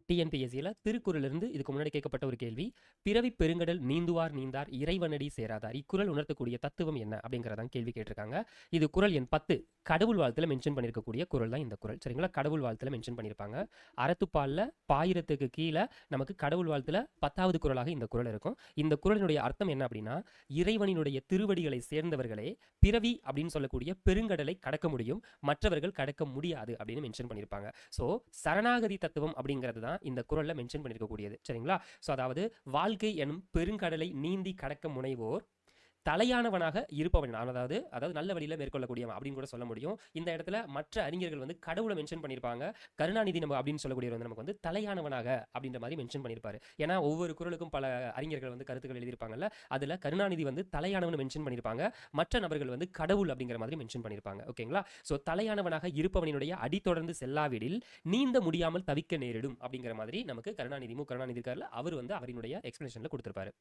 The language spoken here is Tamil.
டிஎன்பிஎஸ்சியில் திருக்குறளிலிருந்து இதுக்கு முன்னாடி கேட்கப்பட்ட ஒரு கேள்வி, பிறவி பெருங்கடல் நீந்துவார் நீந்தார் இறைவனடி சேராதார். இக்குறள் உணர்த்தக்கூடிய தத்துவம் என்ன அப்படிங்கிறதான் கேள்வி கேட்டிருக்காங்க. இது குறள் எண் 10 கடவுள் வாழ்த்துல மென்ஷன் பண்ணியிருக்கக்கூடிய குறள் தான் இந்த குறள். சரிங்களா? கடவுள் வாழ்த்துல மென்ஷன் பண்ணியிருப்பாங்க. அறத்துப்பாலில் 1000க்கு கீழே நமக்கு கடவுள் வாழ்த்துல 10வது குறளாக இந்த குறள் இருக்கும். இந்த குறளினுடைய அர்த்தம் என்ன அப்படின்னா, இறைவனினுடைய திருவடிகளை சேர்ந்தவர்களே பிறவி அப்படின்னு சொல்லக்கூடிய பெருங்கடலை கடக்க முடியும், மற்றவர்கள் கடக்க முடியாது அப்படின்னு மென்ஷன் பண்ணியிருப்பாங்க. ஸோ சரணாகதி தத்துவம் அப்படிங்கிறது தான் இந்த குறள்ல மென்ஷன் பண்ணியிருக்கக்கூடியது. சரிங்களா? ஸோ அதாவது வாழ்க்கை எனும் பெருங்கடலை நீந்தி கடக்க முனைவோர் தலையானவனாக இருப்பவன், அதாவது நல்ல வழியில் மேற்கொள்ளக்கூடியவன் அப்படின்னு கூட சொல்ல முடியும். இந்த இடத்துல மற்ற அறிஞர்கள் வந்து கடவுளை மென்ஷன் பண்ணியிருப்பாங்க. கருணாநிதி நம்ம அப்படின்னு சொல்லக்கூடியவர் வந்து நமக்கு வந்து தலையானவனாக அப்படின்ற மாதிரி மென்ஷன் பண்ணியிருப்பாரு. ஏன்னா ஒவ்வொரு குறளுக்கும் பல அறிஞர்கள் வந்து கருத்துக்கள் எழுதியிருப்பாங்கல்ல, அதில் கருணாநிதி வந்து தலையானவன் மென்ஷன் பண்ணியிருப்பாங்க, மற்ற நபர்கள் வந்து கடவுள் அப்படிங்கிற மாதிரி மென்ஷன் பண்ணியிருப்பாங்க. ஓகேங்களா? ஸோ தலையானவனாக இருப்பவனுடைய அடி தொடர்ந்து செல்லாவிடில் நீந்த முடியாமல் தவிக்க நேரிடும் அப்படிங்கிற மாதிரி நமக்கு கருணாநிதி இருக்காருல்ல, அவர் வந்து அவரினுடைய எக்ஸ்பிளேஷனில் கொடுத்திருப்பாரு.